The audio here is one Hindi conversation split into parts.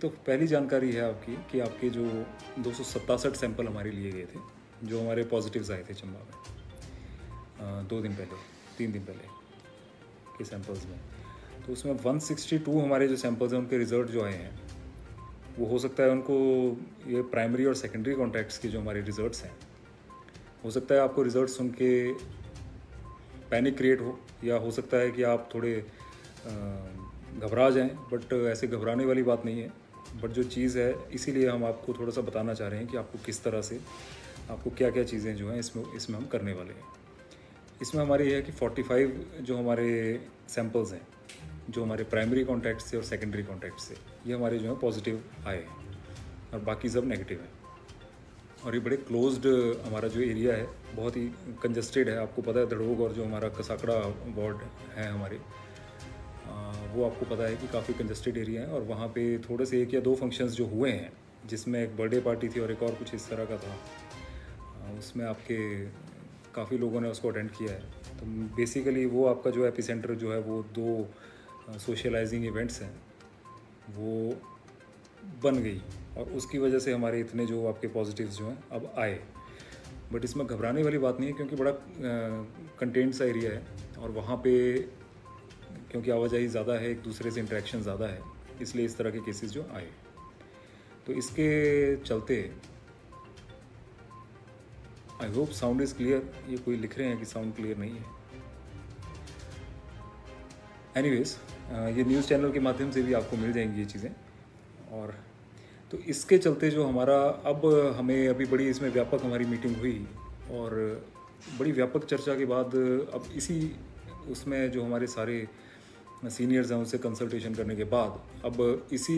तो पहली जानकारी है आपकी कि आपके जो 267 सैंपल हमारे लिए गए थे, जो हमारे पॉजिटिव्स आए थे चंबा में 2 दिन पहले, 3 दिन पहले के सैंपल्स में। तो उसमें 162 हमारे जो सैंपल्स हैं उनके रिज़ल्ट जो आए हैं वो हो सकता है उनको ये प्राइमरी और सेकेंडरी कॉन्टैक्ट्स के जो हमारे रिज़ल्ट्स हैं, हो सकता है आपको रिज़ल्ट सुन के पैनिक क्रिएट हो, या हो सकता है कि आप थोड़े घबरा जाएं, बट ऐसे घबराने वाली बात नहीं है। बट जो चीज़ है, इसीलिए हम आपको थोड़ा सा बताना चाह रहे हैं कि आपको किस तरह से, आपको क्या क्या चीज़ें जो हैं इसमें हम करने वाले हैं। इसमें हमारी ये है कि 45 जो हमारे सैंपल्स हैं, जो हमारे प्राइमरी कॉन्टैक्ट से और सेकेंडरी कॉन्टैक्ट से, ये हमारे जो है पॉजिटिव आए हैं और बाकी सब नेगेटिव हैं। और ये बड़े क्लोज्ड हमारा जो एरिया है, बहुत ही कंजस्टेड है। आपको पता है दड़ोग और जो हमारा कसाकड़ा वार्ड है हमारे, वो आपको पता है कि काफ़ी कंजस्टेड एरिया है। और वहाँ पे थोड़े से 1 या 2 फंक्शंस जो हुए हैं, जिसमें एक बर्थडे पार्टी थी और एक और कुछ इस तरह का था, उसमें आपके काफ़ी लोगों ने उसको अटेंड किया है। तो बेसिकली वो आपका जो एपिसेंटर जो है, वो 2 सोशलाइजिंग इवेंट्स हैं वो बन गई, और उसकी वजह से हमारे इतने जो आपके पॉजिटिव्स जो हैं अब आए। बट इसमें घबराने वाली बात नहीं है, क्योंकि बड़ा कंटेंट सा एरिया है, और वहाँ पे क्योंकि आवाजाही ज़्यादा है, एक दूसरे से इंटरेक्शन ज़्यादा है, इसलिए इस तरह के केसेस जो आए। तो इसके चलते I hope sound is clear. ये कोई लिख रहे हैं कि साउंड क्लियर नहीं है। एनीवेज, ये न्यूज़ चैनल के माध्यम से भी आपको मिल जाएंगी ये चीज़ें। और तो इसके चलते जो हमारा अब हमें अभी बड़ी इसमें व्यापक हमारी मीटिंग हुई, और बड़ी व्यापक चर्चा के बाद अब इसी उसमें जो हमारे सारे सीनियर्स हैं उनसे कंसल्टेशन करने के बाद अब इसी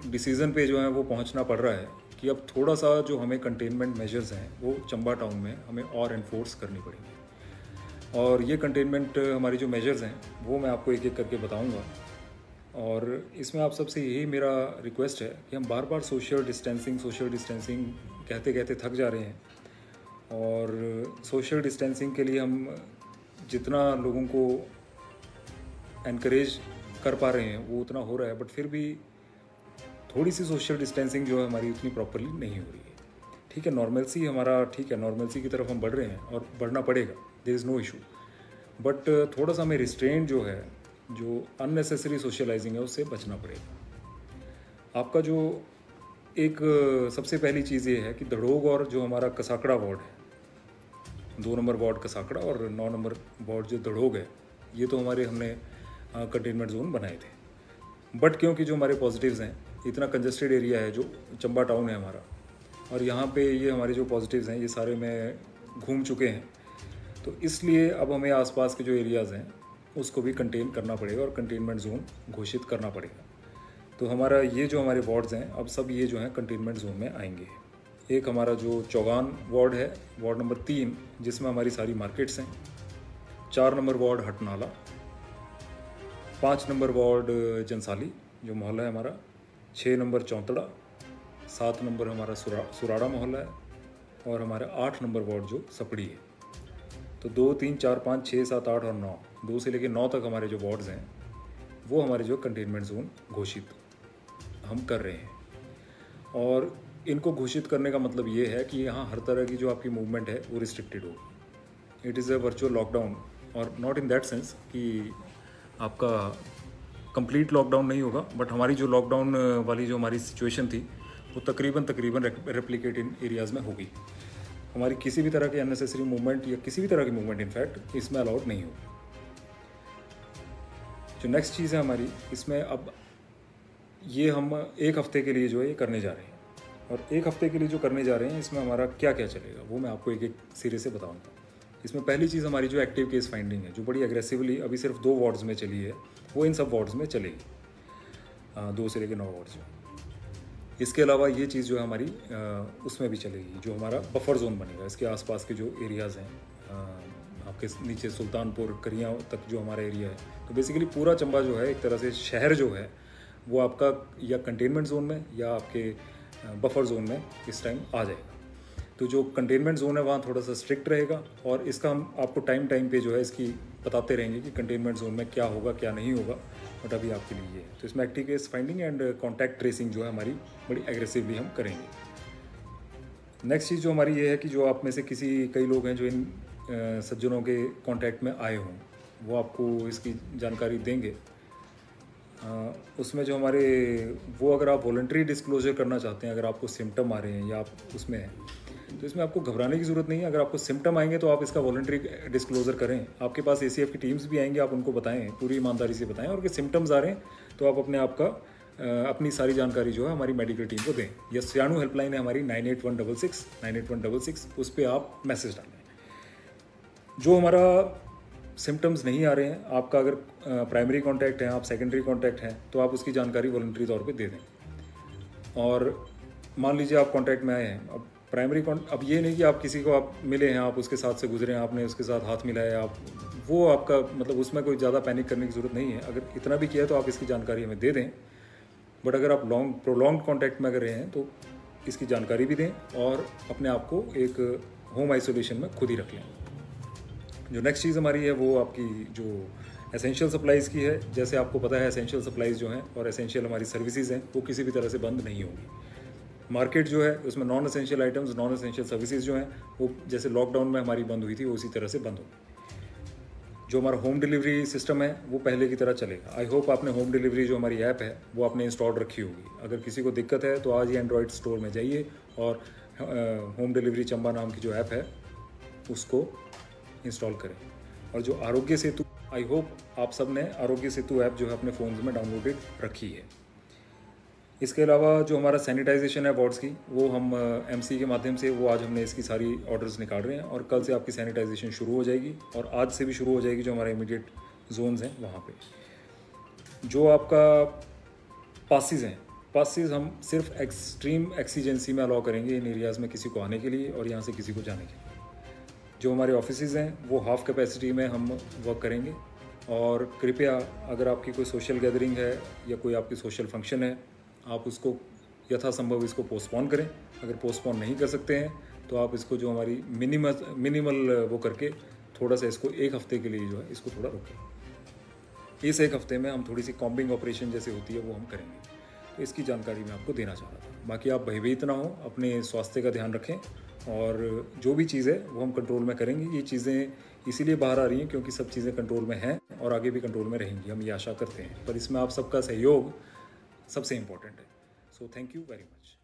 डिसीज़न पे जो है वो पहुंचना पड़ रहा है कि अब थोड़ा सा जो हमें कंटेनमेंट मेजर्स हैं वो चंबा टाउन में हमें और इन्फोर्स करनी पड़ेंगी। और ये कंटेनमेंट हमारी जो मेजर्स हैं वो मैं आपको एक एक करके बताऊंगा। और इसमें आप सबसे यही मेरा रिक्वेस्ट है कि हम बार बार सोशल डिस्टेंसिंग कहते कहते थक जा रहे हैं। और सोशल डिस्टेंसिंग के लिए हम जितना लोगों को एनकरेज कर पा रहे हैं वो उतना हो रहा है, बट फिर भी थोड़ी सी सोशल डिस्टेंसिंग जो है हमारी उतनी प्रॉपरली नहीं हो रही है। ठीक है, नॉर्मलसी हमारा ठीक है, नॉर्मलसी की तरफ हम बढ़ रहे हैं और बढ़ना पड़ेगा, there is no issue. But थोड़ा सा हमें रिस्ट्रेंट जो है, जो अननेसेसरी सोशलाइजिंग है, उससे बचना पड़ेगा। आपका जो एक सबसे पहली चीज़ ये है कि दड़ोग और जो हमारा कसाकड़ा वार्ड है, 2 नंबर वार्ड कसाकड़ा और 9 नंबर वार्ड जो दड़ोग है, ये तो हमारे हमने कंटेनमेंट जोन बनाए थे। बट क्योंकि जो हमारे पॉजिटिव्स हैं, इतना कंजस्टेड एरिया है जो चंबा टाउन है हमारा, और यहाँ पे ये हमारे जो पॉजिटिव्स हैं ये सारे में घूम चुके हैं, तो इसलिए अब हमें आसपास के जो एरियाज़ हैं उसको भी कंटेन करना पड़ेगा और कंटेनमेंट जोन घोषित करना पड़ेगा। तो हमारा ये जो हमारे वार्ड्स हैं अब सब ये जो हैं कंटेनमेंट जोन में आएंगे। एक हमारा जो चौगान वार्ड है, वार्ड नंबर 3, जिसमें हमारी सारी मार्केट्स हैं। 4 नंबर वार्ड हटनाला, 5 नंबर वार्ड जनसाली जो मोहल्ला है हमारा, 6 नंबर चौंतड़ा, 7 नंबर हमारा सुराड़ा मोहल्ला है, और हमारा 8 नंबर वार्ड जो सपड़ी है। तो 2, 3, 4, 5, 6, 7, 8 और 9, 2 से लेकर 9 तक हमारे जो वार्ड्स हैं वो हमारे जो कंटेनमेंट जोन घोषित हम कर रहे हैं। और इनको घोषित करने का मतलब ये है कि यहाँ हर तरह की जो आपकी मूवमेंट है वो रिस्ट्रिक्टेड होगी। It is a virtual lockdown, और नॉट इन दैट सेंस कि आपका कंप्लीट लॉकडाउन नहीं होगा, बट हमारी जो लॉकडाउन वाली जो हमारी सिचुएशन थी वो तकरीबन रेप्लिकेट इन एरियाज़ में होगी। हमारी किसी भी तरह की अननेसेसरी मूवमेंट या किसी भी तरह की मूवमेंट इनफैक्ट इसमें अलाउड नहीं होगी। जो नेक्स्ट चीज़ है हमारी इसमें, अब ये हम 1 हफ्ते के लिए जो है ये करने जा रहे हैं, और 1 हफ्ते के लिए जो करने जा रहे हैं इसमें हमारा क्या क्या चलेगा वो मैं आपको एक एक सिरे से बताऊंगा। इसमें पहली चीज़ हमारी जो एक्टिव केस फाइंडिंग है, जो बड़ी एग्रेसिवली अभी सिर्फ 2 वार्ड्स में चली है, वो इन सब वार्ड्स में चलेगी, 2 से लेकर 9 वार्ड्स में। इसके अलावा ये चीज़ जो है हमारी उसमें भी चलेगी, जो हमारा बफर जोन बनेगा इसके आसपास के जो एरियाज़ हैं, आपके नीचे सुल्तानपुर करिया तक जो हमारा एरिया है। तो बेसिकली पूरा चंबा जो है एक तरह से शहर जो है वो आपका या कंटेनमेंट जोन में या आपके बफर जोन में इस टाइम आ जाएगा। तो जो कंटेनमेंट जोन है वहाँ थोड़ा सा स्ट्रिक्ट रहेगा, और इसका हम आपको टाइम पे जो है इसकी बताते रहेंगे कि कंटेनमेंट जोन में क्या होगा क्या नहीं होगा, बट अभी आपके लिए ये है। तो इसमें active case finding and contact tracing जो है हमारी बड़ी एग्रेसिवली हम करेंगे। नेक्स्ट चीज़ जो हमारी ये है कि जो आप में से कई लोग हैं जो इन सज्जनों के कॉन्टैक्ट में आए हों, वो आपको इसकी जानकारी देंगे। उसमें जो हमारे वो अगर आप वॉलंटरी डिस्क्लोजर करना चाहते हैं, अगर आपको सिम्टम आ रहे हैं या आप उसमें हैं, तो इसमें आपको घबराने की ज़रूरत नहीं है। अगर आपको सिम्टम आएंगे तो आप इसका वॉलंटरी डिस्क्लोजर करें। आपके पास ACF की टीम्स भी आएंगी, आप उनको बताएं, पूरी ईमानदारी से बताएं, और अगर सिम्टम्स आ रहे हैं तो आप अपने आप का अपनी सारी जानकारी जो है हमारी मेडिकल टीम को दें। या सियाणु हेल्पलाइन है हमारी 9816, उस पर आप मैसेज डालें। जो हमारा सिम्टम्स नहीं आ रहे हैं, आपका अगर प्राइमरी कॉन्टैक्ट है, आप सेकेंडरी कॉन्टैक्ट हैं, तो आप उसकी जानकारी वॉलंटरी तौर पे दे दें। और मान लीजिए आप कॉन्टैक्ट में आए हैं, अब अब ये नहीं कि आप किसी को आप मिले हैं, आप उसके साथ से गुजरे हैं, आपने उसके साथ हाथ मिलाया, आप वो आपका मतलब उसमें कोई ज़्यादा पैनिक करने की ज़रूरत नहीं है। अगर इतना भी किया तो आप इसकी जानकारी हमें दे दें। बट अगर आप प्रोलॉन्ग कॉन्टैक्ट में अगर रहे हैं तो इसकी जानकारी भी दें और अपने आप को एक होम आइसोलेशन में खुद ही रख लें। जो नेक्स्ट चीज़ हमारी है वो आपकी जो एसेंशियल सप्लाइज़ की है। जैसे आपको पता है एसेंशियल सप्लाइज़ जो हैं और एसेंशियल हमारी सर्विसेज हैं वो किसी भी तरह से बंद नहीं होगी। मार्केट जो है उसमें non essential items, non essential services जो हैं वो जैसे लॉकडाउन में हमारी बंद हुई थी वो उसी तरह से बंद होगी। जो हमारा होम डिलीवरी सिस्टम है वो पहले की तरह चलेगा। आई होप आपने होम डिलीवरी जो हमारी ऐप है वो आपने इंस्टॉल रखी होगी। अगर किसी को दिक्कत है तो आज ही एंड्रॉयड स्टोर में जाइए और होम डिलीवरी चंबा नाम की जो ऐप है उसको इंस्टॉल करें। और जो आरोग्य सेतु, आई होप आप सब ने आरोग्य सेतु ऐप जो है अपने फ़ोन में डाउनलोडेड रखी है। इसके अलावा जो हमारा सैनिटाइजेशन है वार्ड्स की, वो हम MC के माध्यम से वो आज हमने इसकी सारी ऑर्डर्स निकाल रहे हैं और कल से आपकी सैनिटाइजेशन शुरू हो जाएगी और आज से भी शुरू हो जाएगी जो हमारे इमीडिएट जोन्स हैं वहाँ पे। जो आपका पासिस हैं, पासिस हम सिर्फ एक्सट्रीम एक्सीजेंसी में अलाउ करेंगे इन एरियाज़ में किसी को आने के लिए और यहाँ से किसी को जाने के लिए। जो हमारे ऑफिसेज़ हैं वो हाफ़ कैपेसिटी में हम वर्क करेंगे। और कृपया अगर आपकी कोई सोशल गैदरिंग है या कोई आपकी सोशल फंक्शन है, आप उसको यथासंभव इसको पोस्टपोन करें। अगर पोस्टपोन नहीं कर सकते हैं तो आप इसको जो हमारी मिनिमल वो करके थोड़ा सा इसको एक हफ़्ते के लिए जो है इसको थोड़ा रोकें। इस एक हफ़्ते में हम थोड़ी सी कॉम्बिंग ऑपरेशन जैसे होती है वो हम करेंगे। तो इसकी जानकारी मैं आपको देना चाह रहा था। बाकी आप भयभीत ना हो, अपने स्वास्थ्य का ध्यान रखें और जो भी चीज़ है वो हम कंट्रोल में करेंगे। ये चीज़ें इसीलिए बाहर आ रही हैं क्योंकि सब चीज़ें कंट्रोल में हैं और आगे भी कंट्रोल में रहेंगी, हम ये आशा करते हैं। पर इसमें आप सबका सहयोग सबसे इम्पोर्टेंट है। So thank you very much.